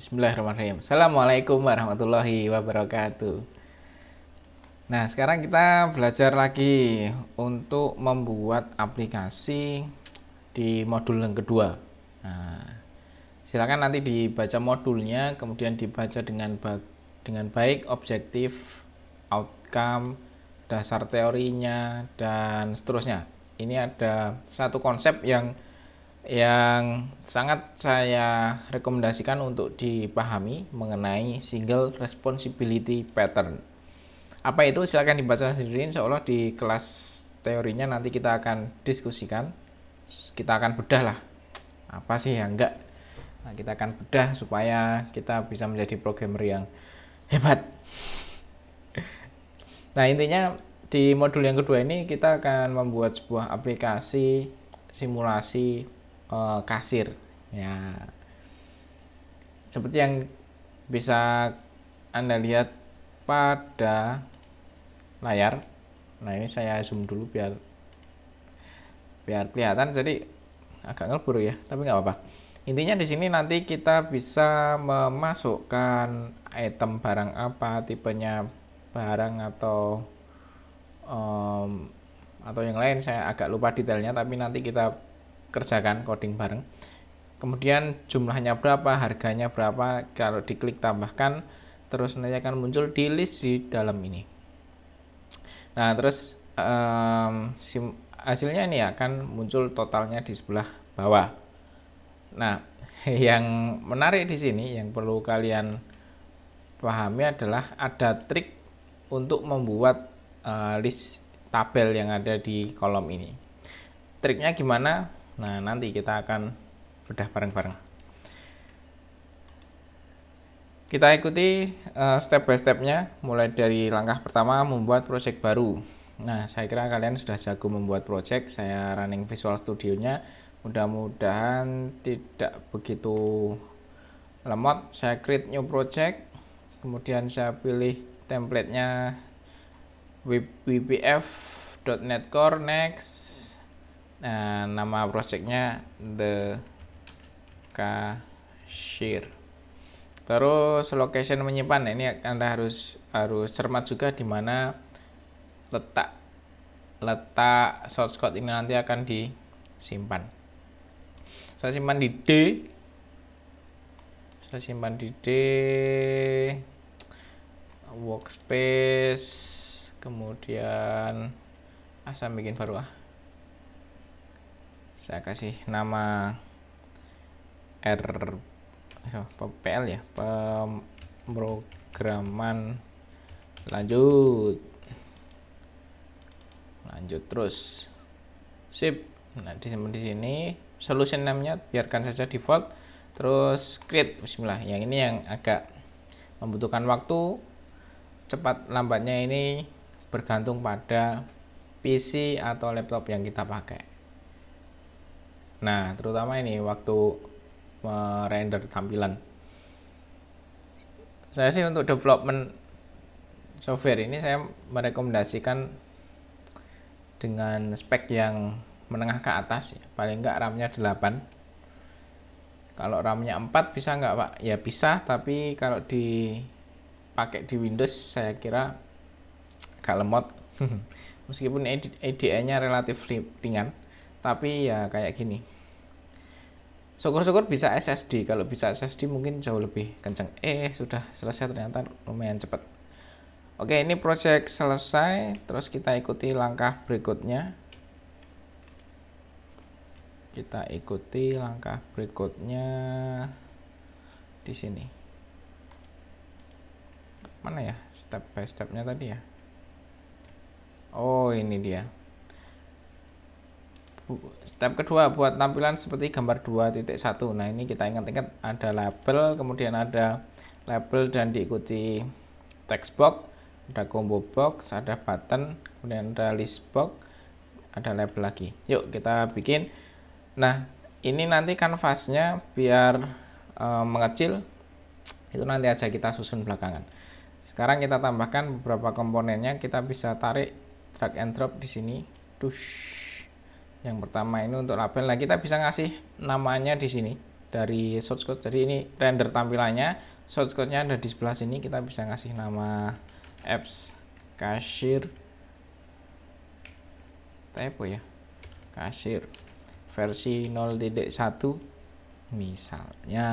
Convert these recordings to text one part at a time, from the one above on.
Bismillahirrahmanirrahim. Assalamualaikum warahmatullahi wabarakatuh. Nah, sekarang kita belajar lagi untuk membuat aplikasi di modul yang kedua. Nah, silakan nanti dibaca modulnya, kemudian dibaca dengan baik objektif, outcome, dasar teorinya, dan seterusnya. Ini ada satu konsep yang sangat saya rekomendasikan untuk dipahami mengenai single responsibility pattern. Apa itu? Silahkan dibaca sendiri. Insya Allah di kelas teorinya nanti kita akan diskusikan, kita akan bedah lah apa sih yang enggak. Nah, kita akan bedah supaya kita bisa menjadi programmer yang hebat. Nah, intinya di modul yang kedua ini kita akan membuat sebuah aplikasi simulasi kasir ya, seperti yang bisa Anda lihat pada layar. Nah, ini saya zoom dulu biar kelihatan, jadi agak ngelbur ya, tapi nggak apa-apa. Intinya di sini nanti kita bisa memasukkan item barang apa, tipenya barang atau yang lain, saya agak lupa detailnya, tapi nanti kita kerjakan coding bareng. Kemudian jumlahnya berapa, harganya berapa, kalau diklik tambahkan, terus nanti akan muncul di list di dalam ini. Nah, terus hasilnya ini akan muncul totalnya di sebelah bawah. Nah, yang menarik di sini yang perlu kalian pahami adalah ada trik untuk membuat list tabel yang ada di kolom ini. Triknya gimana? Nah, nanti kita akan bedah bareng-bareng. Kita ikuti step by stepnya, mulai dari langkah pertama membuat project baru. Nah, saya kira kalian sudah jago membuat project. Saya running Visual Studio-nya, mudah-mudahan tidak begitu lemot. Saya create new project, kemudian saya pilih template-nya WPF.NET Core, next. Nah, nama projectnya The Cashier. Terus location menyimpan. Nah, ini Anda harus cermat juga di mana letak source code ini nanti akan disimpan. Saya simpan di D. Workspace. Kemudian saya bikin baru saya kasih nama PL ya, pemrograman lanjut terus sip. Nah, disimpan di sini. Solution name-nya biarkan saja default, terus create. Bismillah. Yang ini yang agak membutuhkan waktu, cepat lambatnya ini bergantung pada PC atau laptop yang kita pakai. Nah, terutama ini waktu merender tampilan. Saya sih untuk development software ini saya merekomendasikan dengan spek yang menengah ke atas ya. Paling enggak RAM-nya 8. Kalau RAM-nya 4 bisa enggak, Pak? Ya bisa, tapi kalau dipakai di Windows saya kira agak lemot. Meskipun IDE-nya relatif ringan, tapi ya kayak gini. Syukur-syukur bisa SSD. Kalau bisa SSD mungkin jauh lebih kenceng. Sudah selesai, ternyata lumayan cepat. Oke, ini project selesai. Terus kita ikuti langkah berikutnya. Di sini. Mana ya step by stepnya tadi ya? Oh, ini dia. Step kedua, buat tampilan seperti gambar 2.1. Nah, ini kita ingat-ingat ada label, kemudian ada label dan diikuti text box, ada combo box, ada button, kemudian ada list box, ada label lagi. Yuk kita bikin. Nah, ini nanti kanvasnya biar mengecil, itu nanti aja kita susun belakangan. Sekarang kita tambahkan beberapa komponennya. Kita bisa tarik drag and drop di sini. Yang pertama ini untuk label. Nah, kita bisa ngasih namanya di sini. dari source code. Jadi ini render tampilannya, source code-nya ada di sebelah sini. Kita bisa ngasih nama apps cashier, typo ya, cashier versi 0.1 misalnya.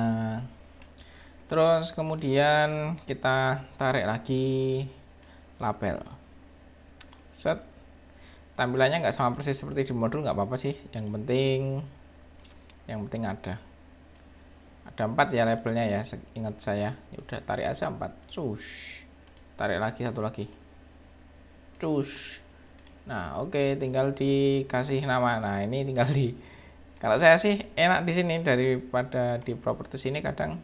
Terus kemudian kita tarik lagi label. Set. Tampilannya nggak sama persis seperti di modul, nggak apa-apa sih. Yang penting ada 4 ya labelnya ya, ingat saya. Ya udah, tarik aja 4. Cus. Tarik lagi satu lagi. Cus. Nah, oke, tinggal dikasih nama. Nah, ini tinggal kalau saya sih enak di sini daripada di properties ini kadang.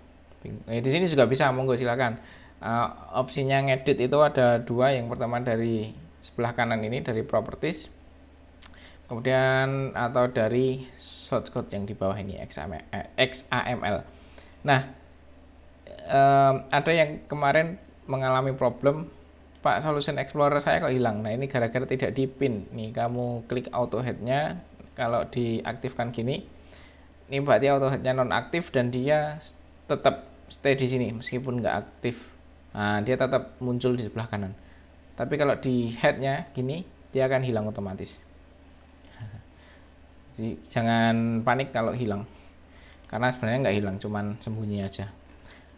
Di sini juga bisa, monggo silakan. Opsinya ngedit itu ada 2. Yang pertama dari sebelah kanan ini dari properties. Kemudian atau dari source code yang di bawah ini XAML. Nah, ada yang kemarin mengalami problem, Pak, Solution Explorer saya kok hilang. Nah, ini gara-gara tidak dipin. Nih, kamu klik auto head-nya, kalau diaktifkan gini, ini berarti auto head-nya nonaktif dan dia tetap stay di sini meskipun nggak aktif. Nah, dia tetap muncul di sebelah kanan. Tapi kalau di head-nya gini, dia akan hilang otomatis. Jadi, jangan panik kalau hilang, karena sebenarnya nggak hilang, cuman sembunyi aja.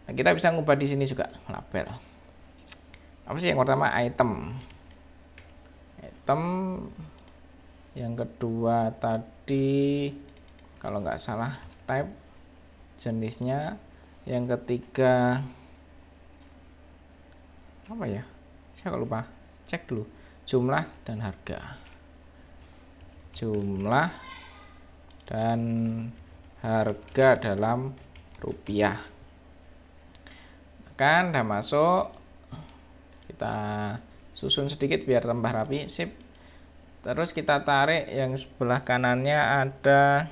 Nah, kita bisa ngubah di sini juga label. Apa sih yang pertama? Item. Yang kedua tadi kalau nggak salah type, jenisnya. Yang ketiga apa ya, saya kok lupa, cek dulu. Jumlah dan harga. Jumlah dan harga dalam rupiah. Kan udah masuk, kita susun sedikit biar tambah rapi. Sip. Terus kita tarik yang sebelah kanannya ada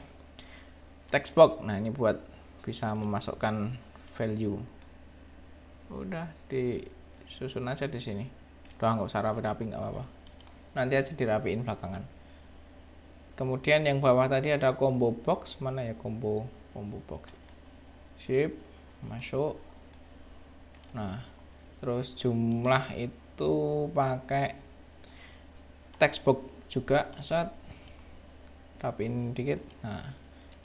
text box. Nah, ini buat bisa memasukkan value. Udah disusun aja di sini. Udah, nggak usah rapi-rapi, nggak apa-apa. Nanti aja dirapiin belakangan. Kemudian yang bawah tadi ada combo box. Mana ya combo box? Sip, masuk. Nah, terus jumlah itu pakai text box juga, set, rapiin dikit. Nah,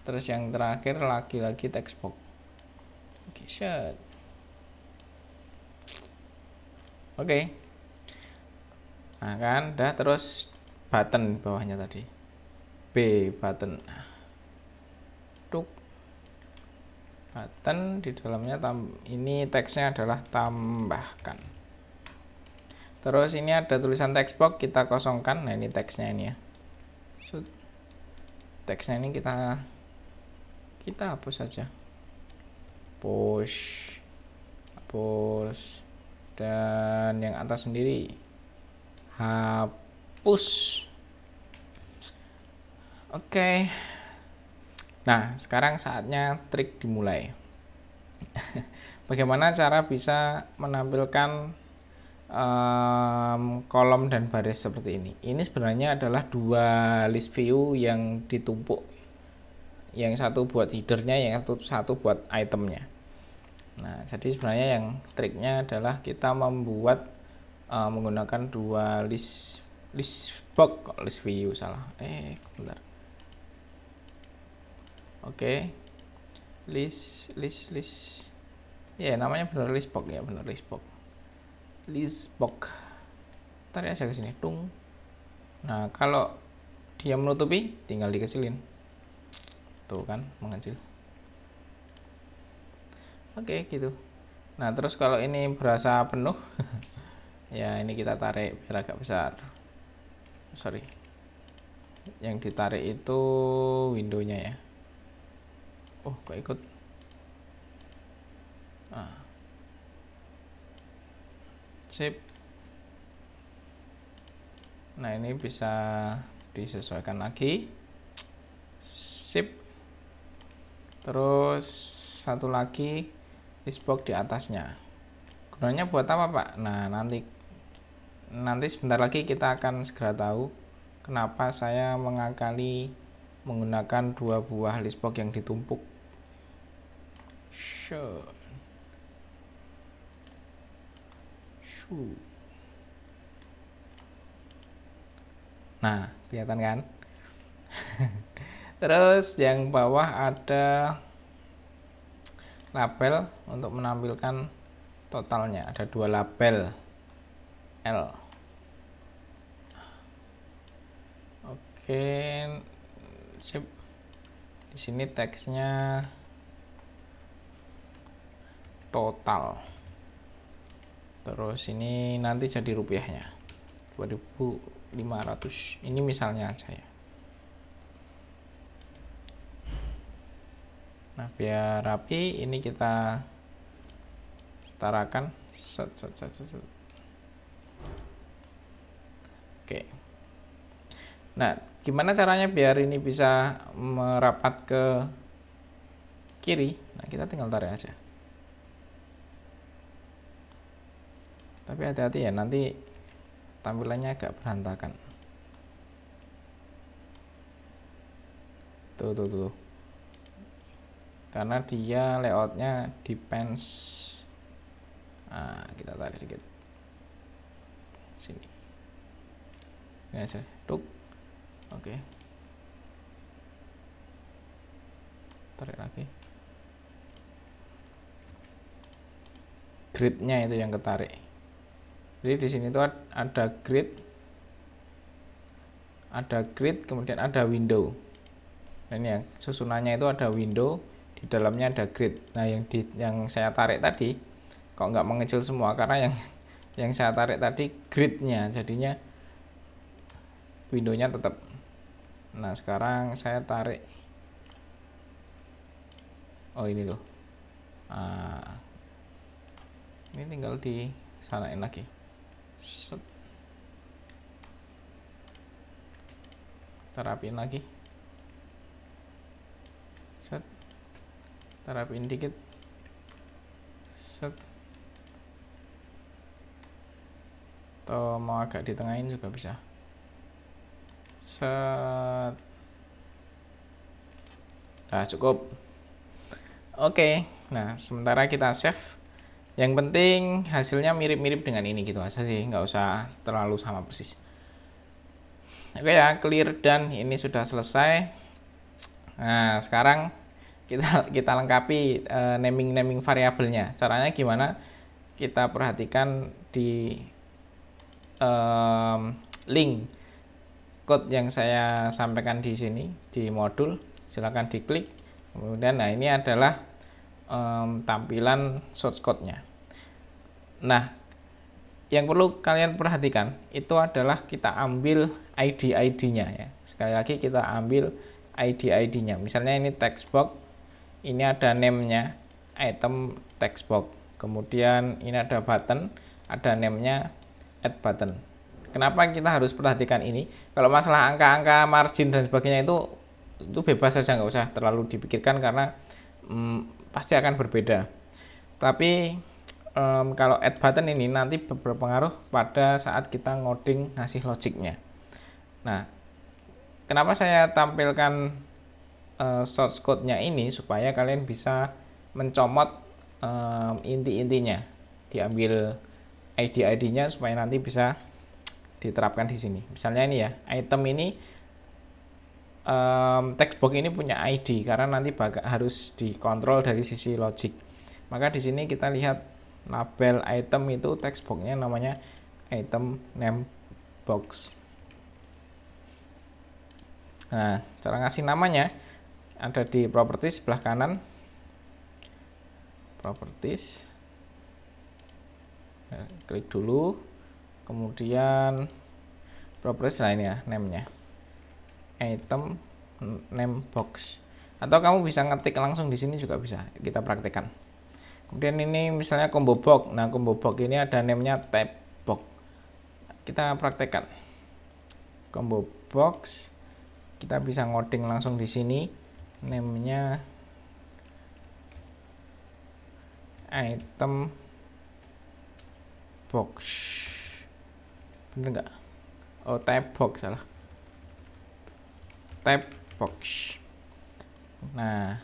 terus yang terakhir lagi-lagi text box. Oke, set. Oke. Nah, kan dah. Terus button bawahnya tadi, B button. Tuk. Button di dalamnya ini teksnya adalah tambahkan. Terus ini ada tulisan text box, kita kosongkan. Nah, ini teksnya ini ya. Teksnya ini kita hapus saja. Push, dan yang atas sendiri hapus. Oke. Nah, sekarang saatnya trik dimulai. Bagaimana cara bisa menampilkan kolom dan baris seperti ini? Ini sebenarnya adalah 2 list view yang ditumpuk. Yang satu buat headernya, yang satu buat itemnya. Nah, jadi sebenarnya yang triknya adalah kita membuat menggunakan 2 list view, salah. Bentar. Oke. List. Ya, namanya benar list box ya, benar list box. Tarik aja ke sini, tung. Nah, kalau dia menutupi, tinggal dikecilin. Tuh kan, mengecil. Oke, gitu. Nah, terus kalau ini berasa penuh, ya ini kita tarik biar agak besar. Sorry. Yang ditarik itu windownya ya. Oh, kok ikut. Sip. Nah, ini bisa disesuaikan lagi. Sip. Terus satu lagi listbox di atasnya. Gunanya buat apa, Pak? Nah, nanti sebentar lagi kita akan segera tahu kenapa saya mengakali menggunakan 2 buah listbox yang ditumpuk. Shoo. Shoo. Nah, kelihatan kan? Terus yang bawah ada label untuk menampilkan totalnya. Ada 2 label L. Oke, sip. Di sini teksnya total. Terus ini nanti jadi rupiahnya 2.500. Ini misalnya aja ya. Nah, biar rapi ini kita setarakan. Set. Oke. Nah, gimana caranya biar ini bisa merapat ke kiri? Nah, kita tinggal tarik aja. Tapi hati-hati ya, nanti tampilannya agak berantakan. Tuh. Karena dia layoutnya depends. Nah, kita tarik sedikit sini. Ini aja, tuk. Oke. Tarik lagi. Gridnya itu yang ketarik. Jadi di sini tuh ada grid, kemudian ada window. Nah, ini ya, susunannya itu ada window, di dalamnya ada grid. Nah, yang saya tarik tadi kok nggak mengecil semua, karena yang saya tarik tadi gridnya, jadinya windownya tetap. Nah, sekarang saya tarik, oh ini loh, ini tinggal disanain lagi. Set. Terapin lagi. Set. Terapin dikit. Set. Atau mau agak ditengahin juga bisa. Set. Nah, cukup. Oke. Nah, sementara kita save. Yang penting hasilnya mirip-mirip dengan ini gitu aja sih, nggak usah terlalu sama persis. Oke ya, clear, dan ini sudah selesai. Nah, sekarang kita lengkapi naming variabelnya. Caranya gimana? Kita perhatikan di link code yang saya sampaikan di sini di modul. Silahkan diklik. Kemudian, nah ini adalah tampilan source code-nya. Nah, yang perlu kalian perhatikan itu adalah kita ambil ID-nya ya. Sekali lagi kita ambil ID-nya. Misalnya ini text box, ini ada name-nya, item text box. Kemudian ini ada button, ada name-nya add button. Kenapa kita harus perhatikan ini? Kalau masalah angka-angka, margin dan sebagainya itu bebas saja, nggak usah terlalu dipikirkan karena pasti akan berbeda. Tapi kalau add button ini nanti berpengaruh pada saat kita ngoding ngasih logiknya. Nah, kenapa saya tampilkan source code-nya ini supaya kalian bisa mencomot inti-intinya, diambil ID-nya supaya nanti bisa diterapkan di sini. Misalnya ini ya, item ini text box ini punya ID karena nanti harus dikontrol dari sisi logik. Maka di sini kita lihat label item itu text box-nya namanya item name box. Nah, cara ngasih namanya ada di properties sebelah kanan. Properties. Nah, klik dulu. Kemudian properties, nah ini ya name-nya. Item name box. Atau kamu bisa ngetik langsung di sini juga bisa. Kita praktekkan. Kemudian ini misalnya combo box. Nah, combo box ini ada name-nya tab box. Kita praktekkan. Combo box. Kita bisa ngoding langsung di sini. Name-nya item box. Bener nggak? Oh, tab box salah. Tab box. Nah,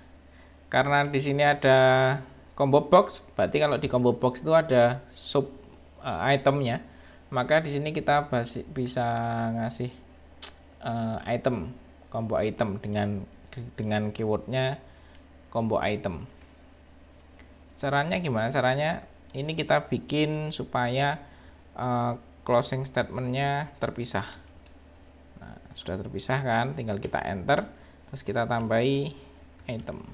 karena di sini ada combo box, berarti kalau di combo box itu ada sub itemnya, maka di sini kita bisa ngasih item, combo item dengan keywordnya combo item. Caranya gimana? Caranya ini kita bikin supaya closing statementnya terpisah. Nah, sudah terpisah kan, tinggal kita enter, terus kita tambahi item,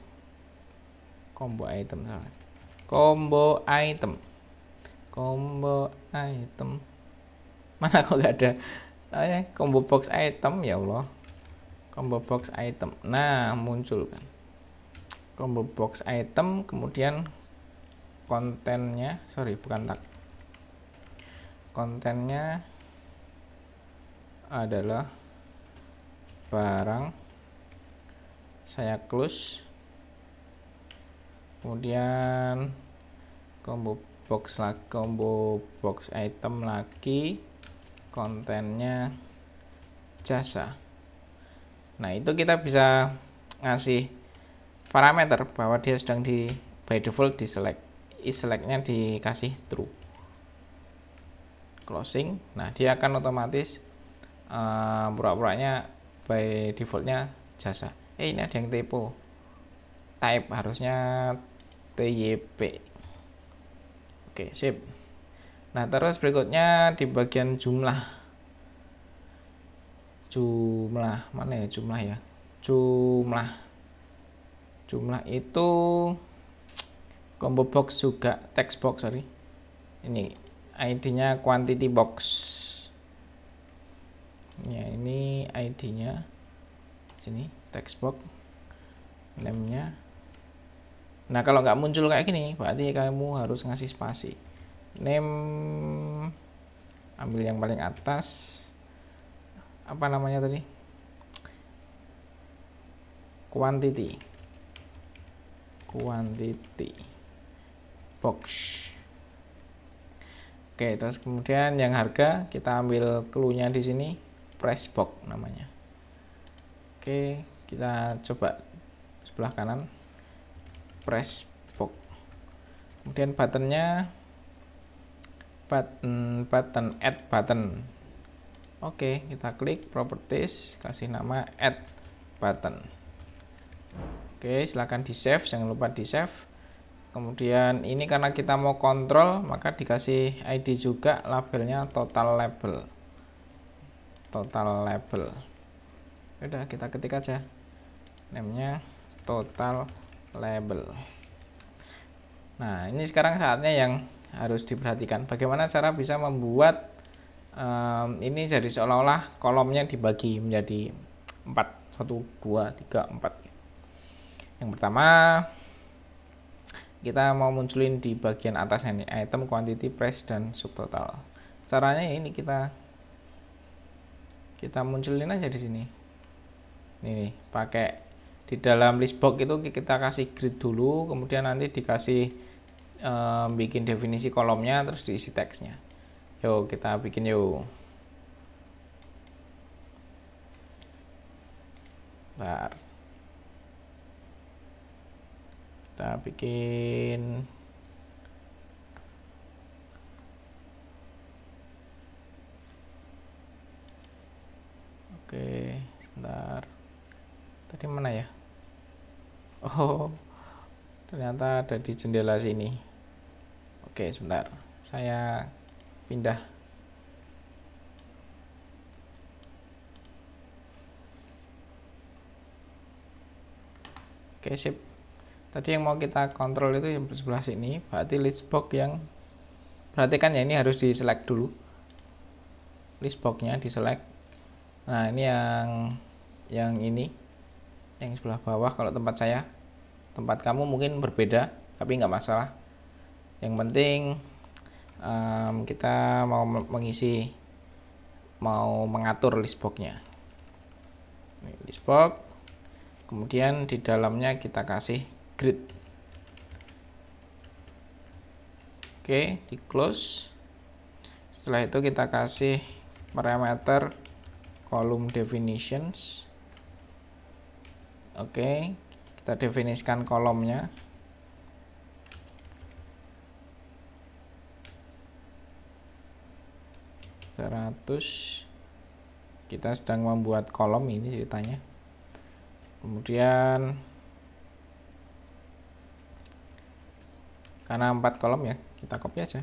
combo item, combo item, combo item. Mana kok gak ada combo box item, ya Allah, combo box item. Nah, muncul kan combo box item, kemudian kontennya, sorry bukan tag, kontennya adalah barang, saya close, kemudian combo box item lagi, kontennya jasa. Nah, itu kita bisa ngasih parameter bahwa dia sedang by default di select, selectnya dikasih true, closing. Nah, dia akan otomatis pura-puranya by defaultnya jasa. Ini ada yang typo, type harusnya TYP. Oke, sip. Nah, terus berikutnya di bagian jumlah mana ya, jumlah itu combo box juga, text box, sorry, ini ID-nya quantity box ya, ini ID-nya sini, text box, name-nya. Nah, kalau nggak muncul kayak gini, berarti kamu harus ngasih spasi. Name, ambil yang paling atas, apa namanya tadi, quantity box. Oke, terus kemudian yang harga kita ambil clue-nya di sini, price box namanya. Oke, kita coba sebelah kanan, price box. Kemudian buttonnya button add button. Oke, kita klik properties, kasih nama add button. Oke, silahkan di save, jangan lupa di save. Kemudian ini karena kita mau kontrol, maka dikasih ID juga, labelnya total label. Udah, kita ketik aja namanya total label. Nah, ini sekarang saatnya yang harus diperhatikan, bagaimana cara bisa membuat ini jadi seolah-olah kolomnya dibagi menjadi 4, 1, 2, 3, 4. Yang pertama, kita mau munculin di bagian atas ini item, quantity, price, dan subtotal. Caranya ini kita munculin aja di sini. Ini pakai di dalam list box itu kita kasih grid dulu, kemudian nanti dikasih bikin definisi kolomnya, terus diisi teksnya. Yuk kita bikin yuk. Bentar. Kita bikin oke, sebentar, tadi mana ya? Oh, ternyata ada di jendela sini. Oke, sebentar, saya pindah. Oke, sip. Tadi yang mau kita kontrol itu yang sebelah sini, berarti list box yang, perhatikan ya, ini harus di select dulu, list boxnya di select. Nah, ini yang ini, yang sebelah bawah. Kalau tempat kamu mungkin berbeda, tapi nggak masalah. Yang penting kita mau mengatur list boxnya. List box, kemudian di dalamnya kita kasih grid. Oke, di close. Setelah itu kita kasih parameter column definitions. Oke, kita definisikan kolomnya. 100. Kita sedang membuat kolom ini ceritanya. Kemudian karena 4 kolom ya, kita copy aja.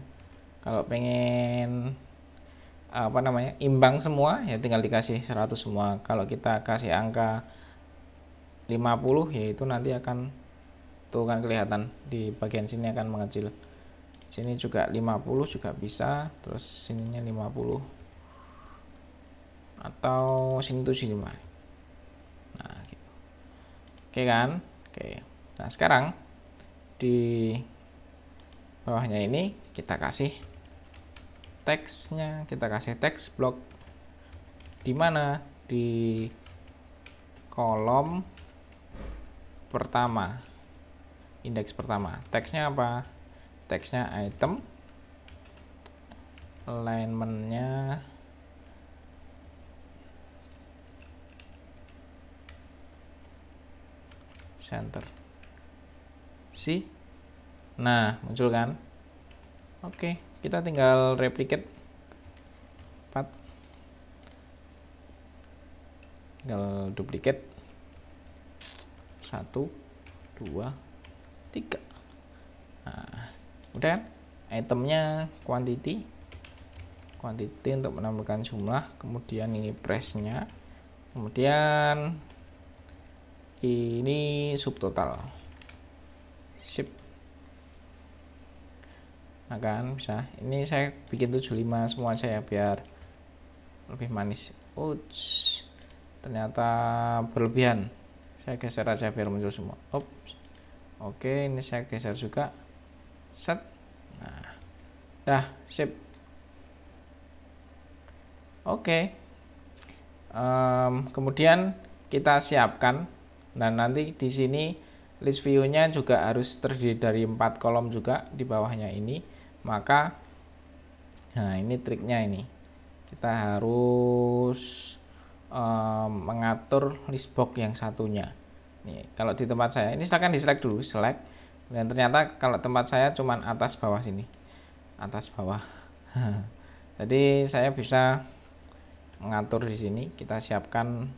Kalau pengen apa namanya, imbang semua ya tinggal dikasih 100 semua. Kalau kita kasih angka 50 yaitu nanti akan tuh kan kelihatan di bagian sini akan mengecil. Sini juga 50 juga bisa, terus sininya 50 atau sini 75. Nah gitu. Oke kan? Oke. Nah sekarang di bawahnya ini kita kasih teksnya, kita kasih teks blok di mana di kolom pertama, indeks pertama. Teksnya apa? Teksnya item, alignmentnya center. Nah muncul kan? Oke, kita tinggal replicate 4, tinggal duplicate 1 2 3. Nah udah kan? Itemnya quantity untuk menambahkan jumlah, kemudian ini price-nya, kemudian ini subtotal, sip. Nah kan bisa, ini saya bikin 75 semua aja ya biar lebih manis. Uts, ternyata berlebihan, saya geser aja biar muncul semua. Oke, ini saya geser juga, set. Nah dah sip. Oke. Kemudian kita siapkan, dan nanti di sini list view-nya juga harus terdiri dari 4 kolom juga di bawahnya ini. Maka nah ini triknya, ini kita harus mengatur list box yang satunya. Nih, kalau di tempat saya ini silahkan di select dulu, select. Dan ternyata kalau tempat saya cuman atas bawah sini, atas bawah. Jadi saya bisa mengatur di sini. Kita siapkan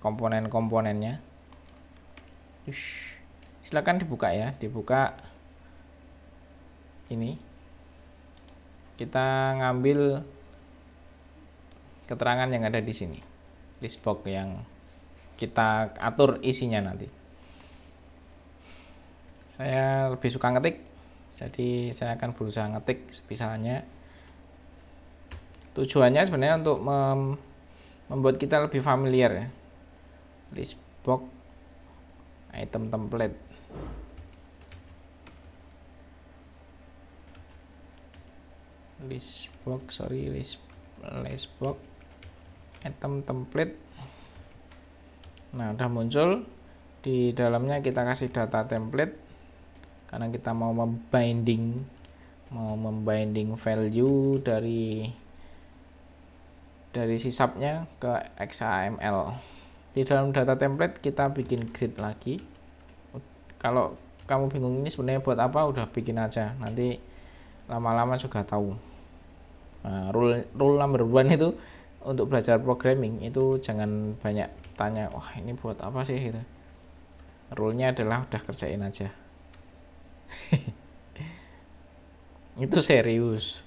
komponen-komponennya. Silakan dibuka ya, dibuka ini. Kita ngambil keterangan yang ada di sini, list box yang kita atur isinya nanti. Saya lebih suka ngetik, jadi saya akan berusaha ngetik sebisanya. Tujuannya sebenarnya untuk membuat kita lebih familiar ya. List box item template. List box item template. Nah udah muncul, di dalamnya kita kasih data template karena kita mau membinding value dari sisapnya ke XAML. Di dalam data template kita bikin grid lagi. Kalau kamu bingung ini sebenarnya buat apa, udah bikin aja, nanti lama-lama juga tahu. Nah, rule number 1 itu untuk belajar programming itu jangan banyak tanya, wah ini buat apa sih gitu. Rule-nya adalah udah kerjain aja. Itu serius.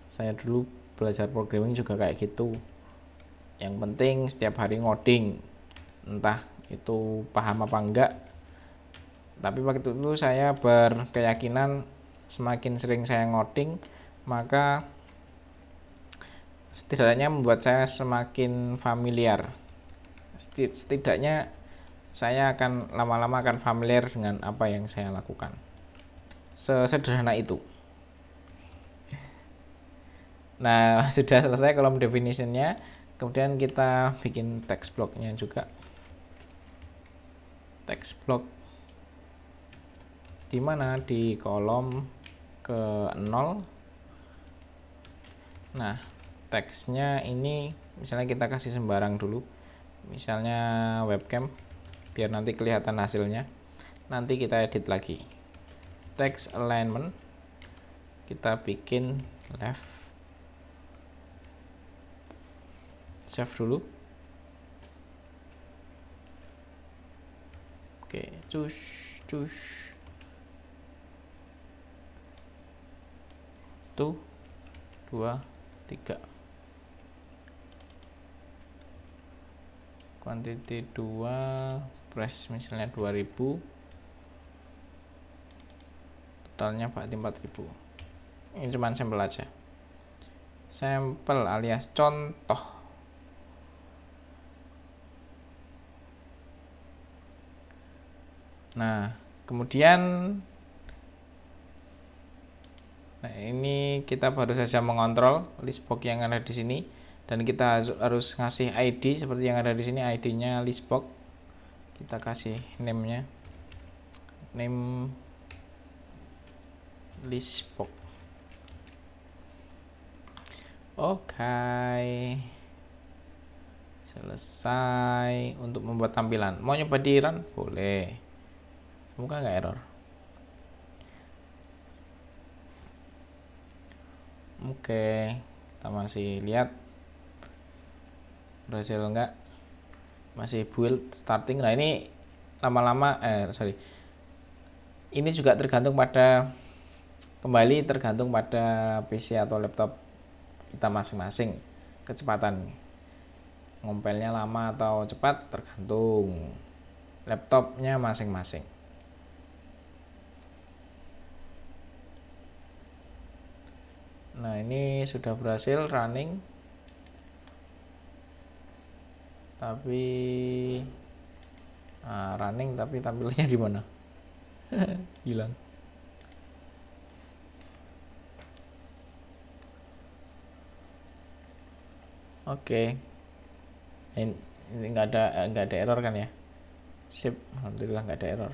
Saya dulu belajar programming juga kayak gitu. Yang penting setiap hari ngoding, entah itu paham apa enggak. Tapi waktu itu saya berkeyakinan semakin sering saya ngoding, maka setidaknya membuat saya semakin familiar. Setidaknya saya akan lama-lama akan familiar dengan apa yang saya lakukan. Sesederhana itu. Nah, sudah selesai kolom definitionnya. Kemudian kita bikin text blocknya juga. Text block di mana di kolom ke 0. Nah, teksnya ini misalnya kita kasih sembarang dulu, misalnya webcam, biar nanti kelihatan hasilnya. Nanti kita edit lagi. Text alignment kita bikin left save dulu. Oke, cus. 1, 2, 3. Quantity 2, price misalnya 2000, totalnya berarti 4000. Ini cuma sampel aja, sampel alias contoh. Nah kemudian ini kita baru saja mengontrol list box yang ada di sini, dan kita harus ngasih ID seperti yang ada di sini. ID-nya list box, kita kasih name-nya, name list box. Oke, selesai untuk membuat tampilan. Mau nyoba di run? Boleh, semoga nggak error. Oke, kita masih lihat berhasil enggak, masih build starting. Nah ini lama-lama ini juga tergantung pada, kembali tergantung pada PC atau laptop kita masing-masing, kecepatan ngompelnya lama atau cepat tergantung laptopnya masing-masing. Nah ini sudah berhasil running, tapi running tapi tampilannya di mana? Hilang. Oke, ini nggak ada error kan ya? Sip, alhamdulillah nggak ada error.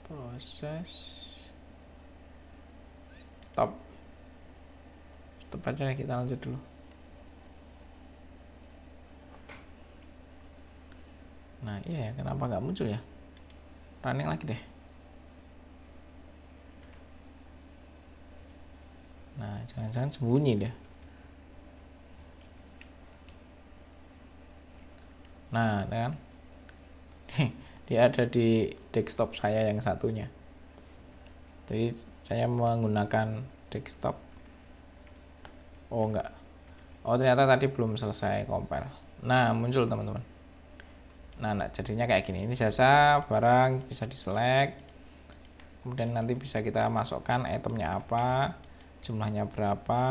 Proses stop aja, kita lanjut dulu. Nah iya ya, kenapa nggak muncul ya? Running lagi deh. Nah jangan-jangan sembunyi deh. Nah kan dia ada di desktop saya yang satunya, jadi saya menggunakan desktop. Oh enggak, oh ternyata tadi belum selesai compile. Nah muncul teman-teman. Nah jadinya kayak gini. Ini jasa barang bisa di select, kemudian nanti bisa kita masukkan itemnya apa, jumlahnya berapa,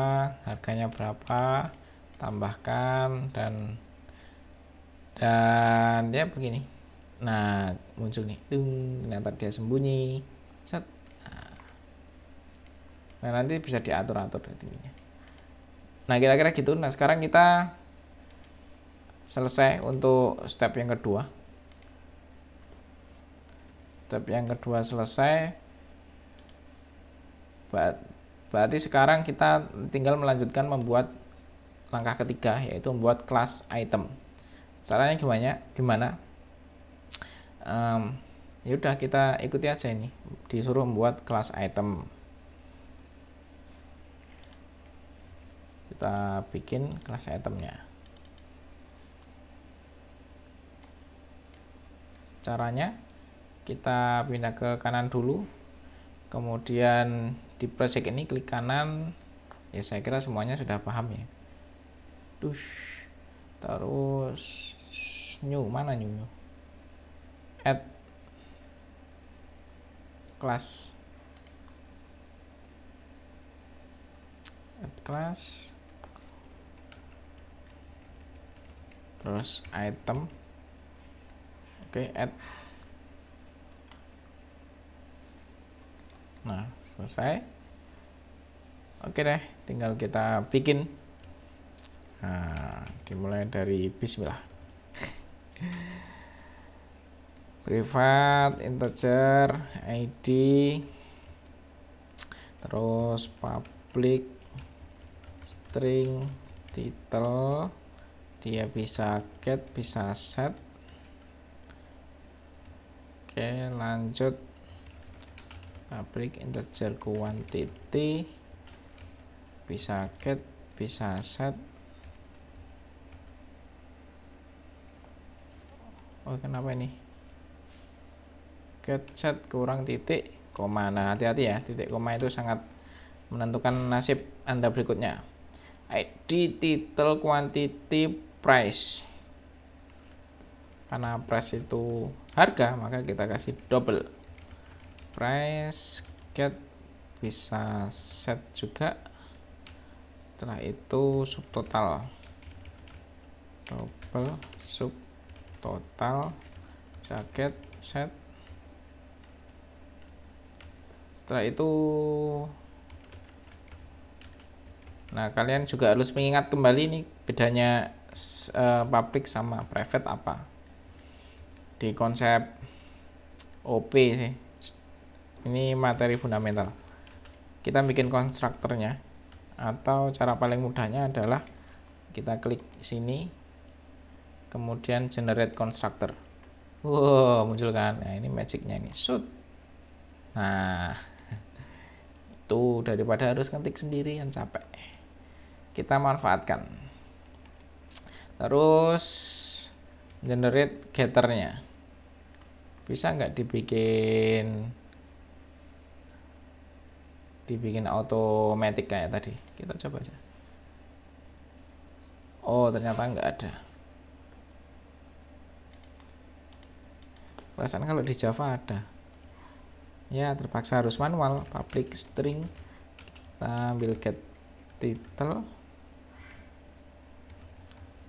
harganya berapa, tambahkan, dan dia begini. Nah muncul nih, ternyata dia sembunyi. Set. Nah nanti bisa diatur-atur tingginya. Nah kira-kira gitu. Nah sekarang kita selesai untuk step yang kedua. Step yang kedua selesai. Berarti sekarang kita tinggal melanjutkan membuat langkah ketiga, yaitu membuat kelas item. Caranya gimana? Ya udah, kita ikuti aja ini. Disuruh membuat kelas item. Kita bikin kelas itemnya. Caranya kita pindah ke kanan dulu, kemudian di project ini klik kanan. Ya saya kira semuanya sudah paham ya. Terus new, mana new? Add class, terus item. Oke, add. Nah selesai. Oke deh, tinggal kita bikin. Nah dimulai dari bismillah. Private integer id, terus public string title, dia bisa get bisa set. Oke lanjut, public integer quantity bisa get bisa set. Oh, kenapa ini get set kurang titik koma. Nah, hati-hati ya, titik koma itu sangat menentukan nasib Anda berikutnya. ID, title, quantity, price. Karena price itu harga, maka kita kasih double. Price get bisa set juga. Setelah itu subtotal, double subtotal jaket set. Setelah itu, nah kalian juga harus mengingat kembali nih bedanya public sama private apa di konsep OP sih. Ini materi fundamental. Kita bikin konstruktornya, atau cara paling mudahnya adalah kita klik sini, kemudian generate constructor. Wow, muncul kan? Nah, ini magicnya ini, shoot. Nah, itu daripada harus ngetik sendiri yang capek, kita manfaatkan. Terus generate getternya, bisa nggak dibikin otomatis kayak tadi? Kita coba aja. Oh, ternyata nggak ada. Perasaan kalau di Java ada. Ya, terpaksa harus manual. Public string, kita ambil get title,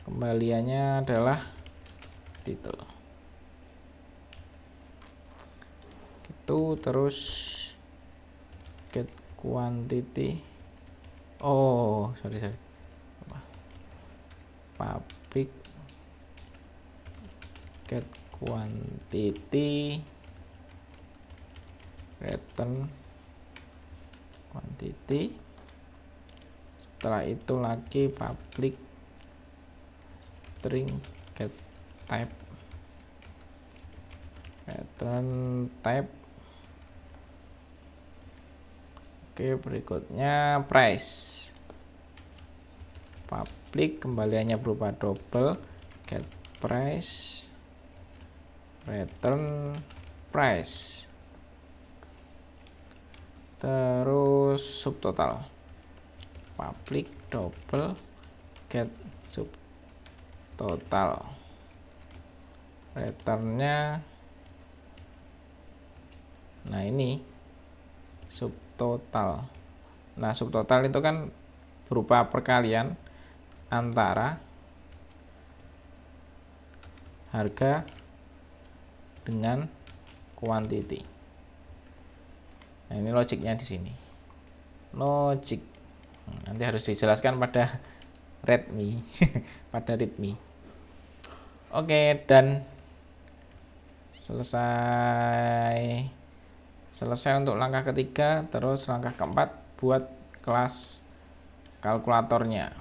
kembaliannya adalah title. Gitu, terus get quantity. Oh, sorry. Public get quantity, return quantity. Setelah itu lagi public string get type, return type. Oke, berikutnya price. Public kembaliannya berupa double get price, return price. Terus subtotal. Public double get subtotal. Returnnya, nah ini subtotal. Nah, subtotal itu kan berupa perkalian antara harga dengan quantity. Nah, ini logiknya di sini. Logik. Nanti harus dijelaskan pada readme, pada readme. Oke, dan selesai untuk langkah ketiga. Terus langkah keempat, buat kelas kalkulatornya.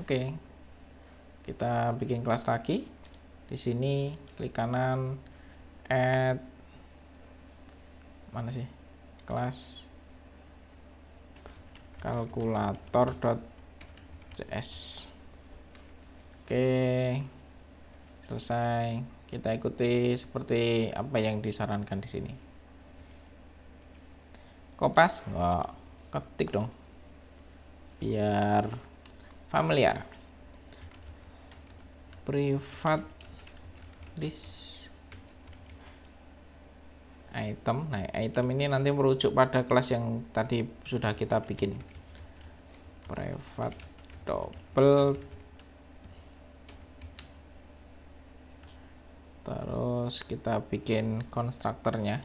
Oke, kita bikin kelas lagi. Di sini klik kanan, add, mana sih, kelas kalkulator.cs. Oke, selesai. Kita ikuti seperti apa yang disarankan di sini. Kopas, nggak ketik dong, biar familiar. Private list item. Nah, item ini nanti merujuk pada kelas yang tadi sudah kita bikin. Private double, terus kita bikin konstruktornya.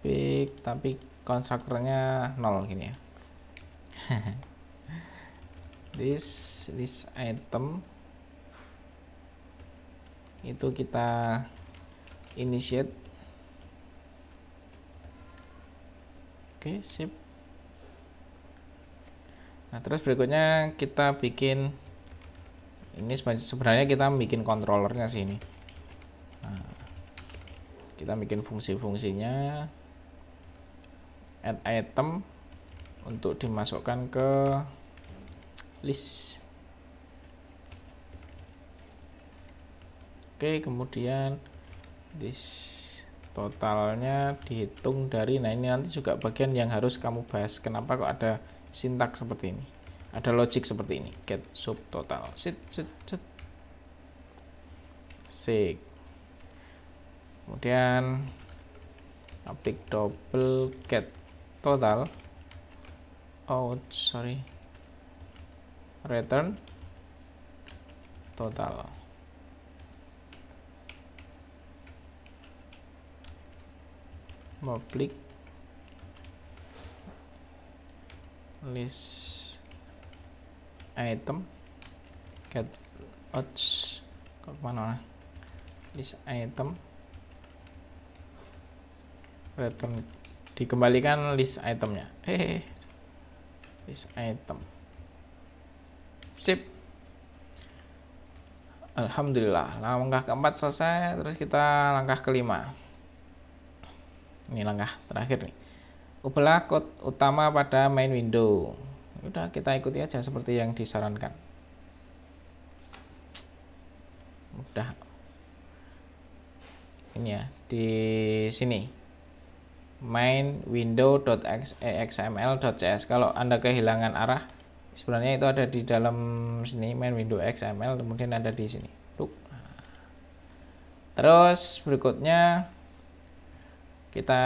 Big, tapi konstruktornya 0 gini ya. This item itu kita initiate. Oke, sip. Nah, terus berikutnya kita bikin ini, sebenarnya kita bikin controllernya sih ini. Nah, kita bikin fungsi-fungsinya. add item untuk dimasukkan ke list. Oke, kemudian this totalnya dihitung dari, nah ini nanti juga bagian yang harus kamu bahas, kenapa kok ada sintak seperti ini, ada logic seperti ini, get subtotal, sik. Kemudian aplik double get total, return total. Public list item get outs ke mana, list item return, dikembalikan list itemnya, list item, sip. Alhamdulillah, langkah keempat selesai. Terus kita langkah kelima, ini langkah terakhir nih, ubahlah kode utama pada main window. Udah, kita ikuti aja seperti yang disarankan. Udah, ini ya, di sini main window.xml.cs. Kalau Anda kehilangan arah, sebenarnya itu ada di dalam sini, main window xml, kemudian ada di sini. Terus berikutnya kita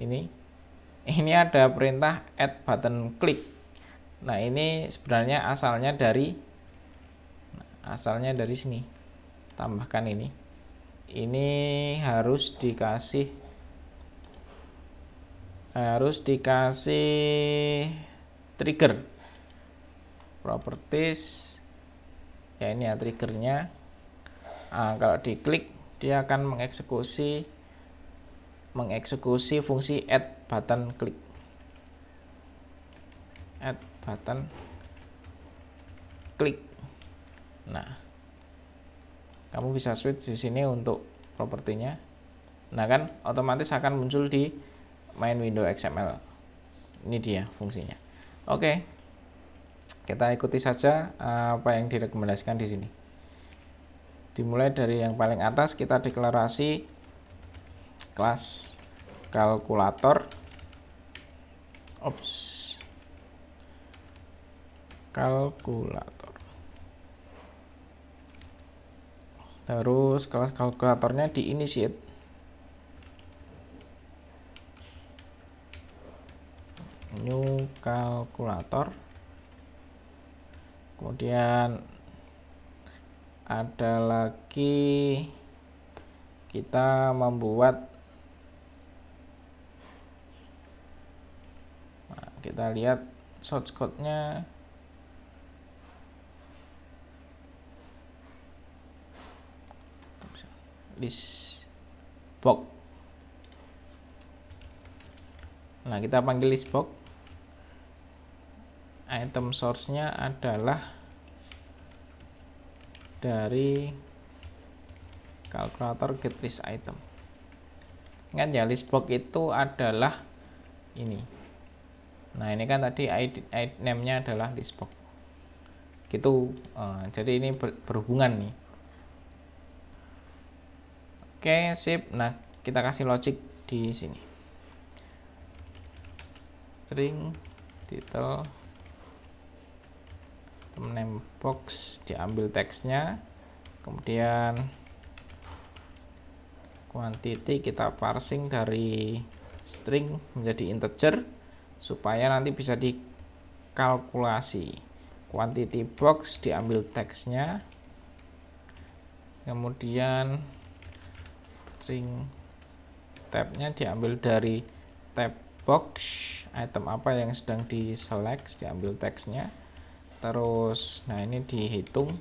ini ada perintah add button click. Nah, ini sebenarnya asalnya dari sini. Tambahkan ini harus dikasih trigger properties ya, ini ya triggernya. Kalau diklik dia akan mengeksekusi fungsi add button click. Nah, kamu bisa switch di sini untuk propertinya. Nah, kan otomatis akan muncul di main window XML. Ini dia fungsinya. Oke, kita ikuti saja apa yang direkomendasikan di sini. Dimulai dari yang paling atas, kita deklarasi kelas kalkulator, kalkulator. Terus kelas kalkulatornya di initiate, new kalkulator. Kemudian ada lagi, kita membuat, nah, kita lihat source code-nya. List box. Nah, kita panggil list box. Item source-nya adalah dari kalkulator get list item. Ingat ya, list box itu adalah ini. Nah, ini kan tadi ID name-nya adalah list box. Gitu. Jadi ini berhubungan nih. Oke, sip. Nah, kita kasih logic di sini. String title name box, diambil teksnya, kemudian quantity kita parsing dari string menjadi integer supaya nanti bisa dikalkulasi. Quantity box diambil teksnya, kemudian string tabnya diambil dari tab box, item apa yang sedang diselect, diambil teksnya. Terus, nah ini dihitung,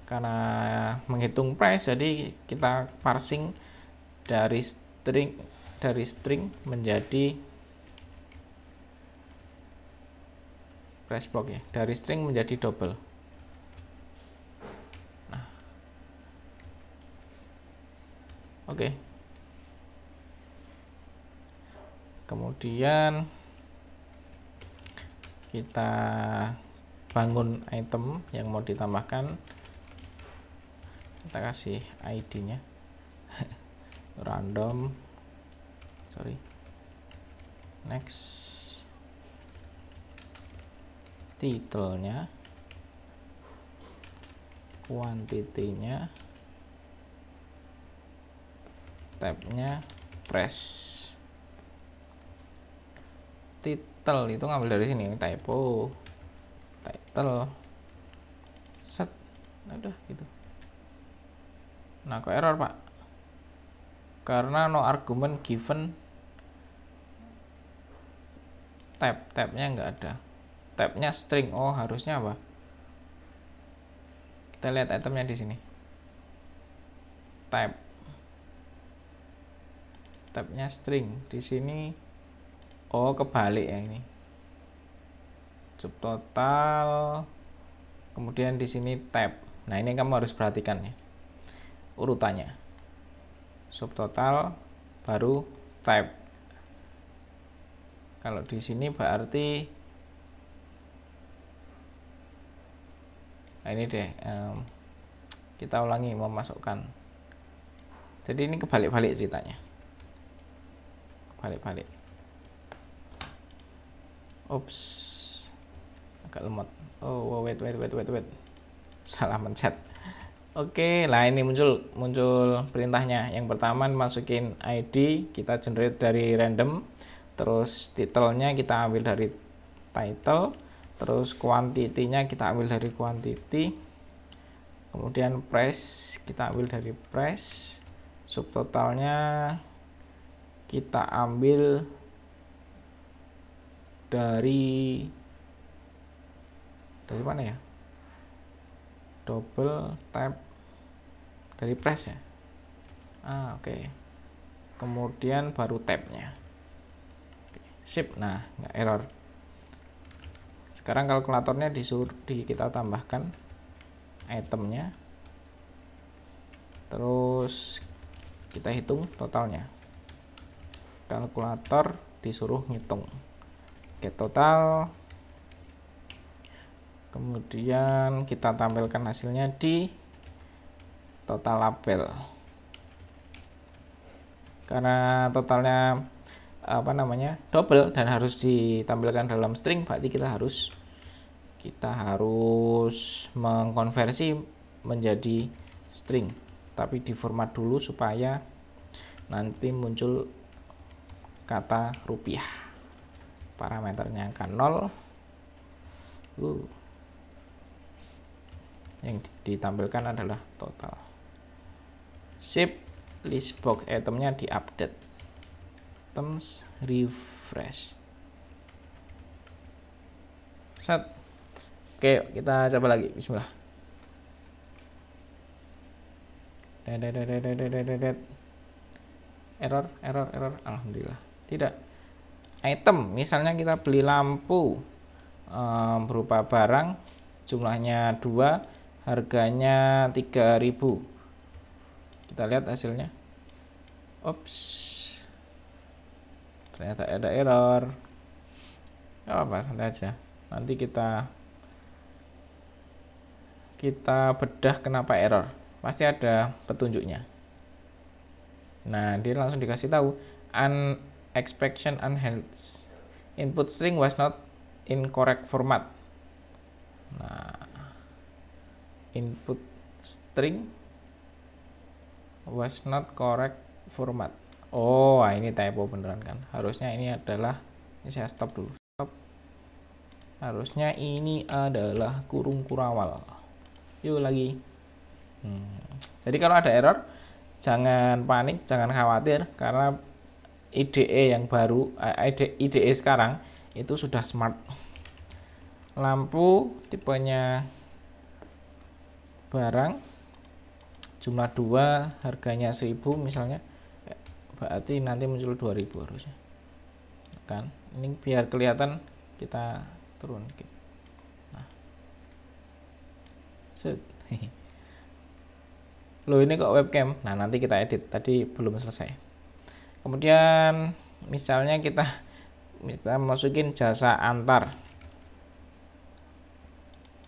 karena menghitung price, jadi kita parsing dari string menjadi price box ya, dari string menjadi double. Nah, oke. Kemudian kita bangun item yang mau ditambahkan, kita kasih ID-nya random, sorry, next, title-nya, quantity-nya, tab-nya, press. Title itu ngambil dari sini, typo, title, set, udah gitu. Nah, kok error pak? Karena no argument given tabnya nggak ada, tabnya string. Oh, harusnya apa? Kita lihat itemnya di sini, tabnya string di sini. Oh, kebalik ya ini. Subtotal, kemudian di sini tab. Nah, ini kamu harus perhatikan ya urutannya. Subtotal baru tab. Kalau di sini berarti nah ini deh, kita ulangi memasukkan. Jadi ini kebalik-balik ceritanya. Kebalik-balik. Ups, agak lemot. Oh, wait. Salah mencet. Oke, lah ini muncul perintahnya. Yang pertama masukin ID, kita generate dari random. Terus title-nya kita ambil dari title. Terus quantity-nya kita ambil dari quantity. Kemudian price kita ambil dari price. Subtotalnya kita ambil dari mana ya? Double tab dari press ya. Oke. Kemudian baru tabnya. Sip. Nah, nggak error. Sekarang kalkulatornya kita tambahkan itemnya, terus kita hitung totalnya. Kalkulator disuruh ngitung. Oke, total. Kemudian kita tampilkan hasilnya di total label. Karena totalnya double dan harus ditampilkan dalam string, berarti kita harus mengkonversi menjadi string, tapi di format dulu supaya nanti muncul kata rupiah. Parameternya angka 0. Yang ditampilkan adalah total. Sip. List box itemnya diupdate. Items refresh. Set. Oke, kita coba lagi. Bismillah. Error. Alhamdulillah. Tidak. Item, misalnya kita beli lampu berupa barang, jumlahnya 2, harganya 3.000. Kita lihat hasilnya. Ups, ternyata ada error. Gak apa-apa, santai aja. Nanti kita bedah kenapa error. Pasti ada petunjuknya. Nah, dia langsung dikasih tahu expression unheld, input string was not in correct format. Nah, input string was not correct format. Oh, ini typo beneran kan. Harusnya ini adalah, ini saya stop dulu. Stop. Harusnya ini adalah kurung kurawal. Yuk lagi. Jadi kalau ada error, jangan panik, jangan khawatir, karena IDE yang baru, IDE sekarang itu sudah smart. Lampu tipenya barang, jumlah 2, harganya 1.000 misalnya, berarti nanti muncul 2.000 harusnya kan. Ini biar kelihatan, kita turun dikit. Nah, set. Loh, ini kok webcam. Nah, nanti kita edit, tadi belum selesai. Kemudian misalnya kita masukin jasa antar,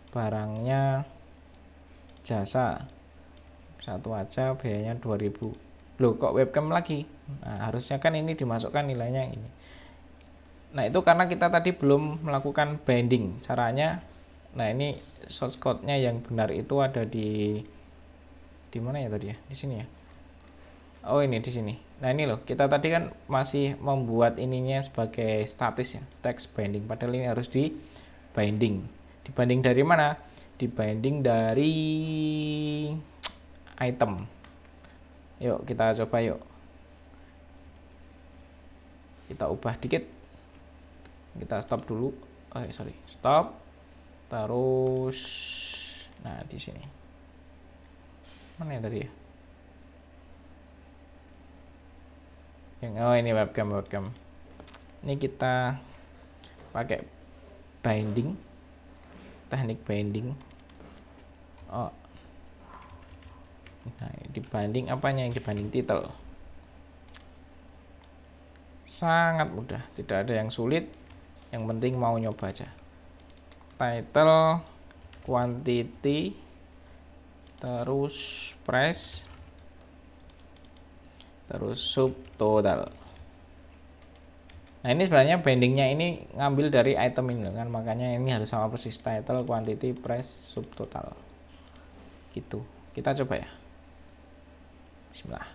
barangnya jasa satu aja biayanya 2000. Loh kok webcam lagi? Nah, harusnya kan ini dimasukkan nilainya ini. Nah, itu karena kita tadi belum melakukan binding. Caranya, nah ini source code-nya yang benar itu ada di mana ya tadi ya? Di sini ya. Oh, ini di sini. Nah, ini loh, kita tadi kan masih membuat ininya sebagai statis ya, text binding. Padahal ini harus di binding. Dibanding dari mana? Dibanding dari item. Yuk kita coba yuk. Kita ubah dikit. Kita stop dulu. Oh, sorry, stop. Terus, nah di sini. Mana yang tadi ya? Oh, ini webcam. Ini kita pakai binding, teknik binding. Oh, nah dibanding apanya, yang dibanding title. Sangat mudah, tidak ada yang sulit, yang penting mau nyoba aja. Title, quantity, terus price, terus subtotal. Nah, ini sebenarnya bindingnya ini ngambil dari item ini kan, makanya ini harus sama persis, title, quantity, price, subtotal. Gitu. Kita coba ya. Bismillah.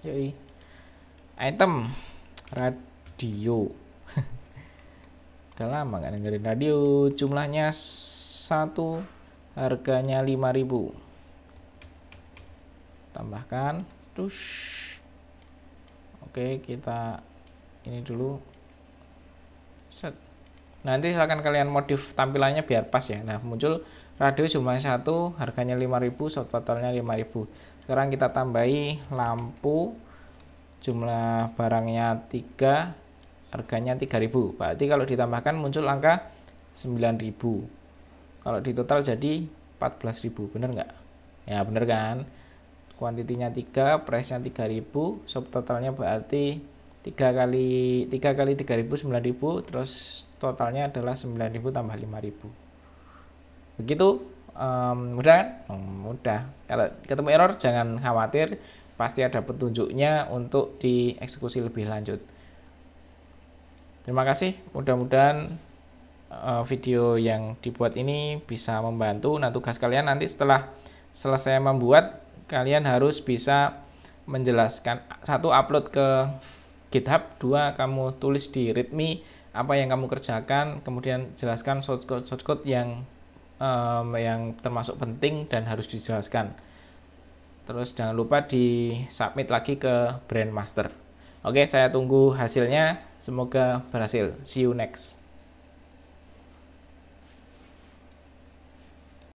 Yoi. Item radio. Udah lama nggak dengerin radio. Jumlahnya 1, harganya 5000. Tambahkan terus. Oke, kita ini dulu set. Nanti silahkan kalian modif tampilannya biar pas ya. Nah, muncul radio jumlahnya 1, harganya 5000, subtotalnya 5000. Sekarang kita tambahi lampu, jumlah barangnya 3, harganya 3000. Berarti kalau ditambahkan muncul angka 9000. Kalau di total jadi 14000. Bener nggak? Ya bener kan? Kuantitinya 3, price-nya 3000, subtotalnya berarti 3 kali 3000 9000, terus totalnya adalah 9000 tambah 5000. Begitu. Mudah kan? Mudah. Kalau ketemu error jangan khawatir, pasti ada petunjuknya untuk dieksekusi lebih lanjut. Terima kasih, mudah-mudahan video yang dibuat ini bisa membantu. Nah, tugas kalian nanti setelah selesai membuat, kalian harus bisa menjelaskan, 1, upload ke GitHub, 2, kamu tulis di README apa yang kamu kerjakan, kemudian jelaskan source code yang termasuk penting dan harus dijelaskan. Terus jangan lupa di submit lagi ke Brandmaster. Oke, saya tunggu hasilnya, semoga berhasil. See you next.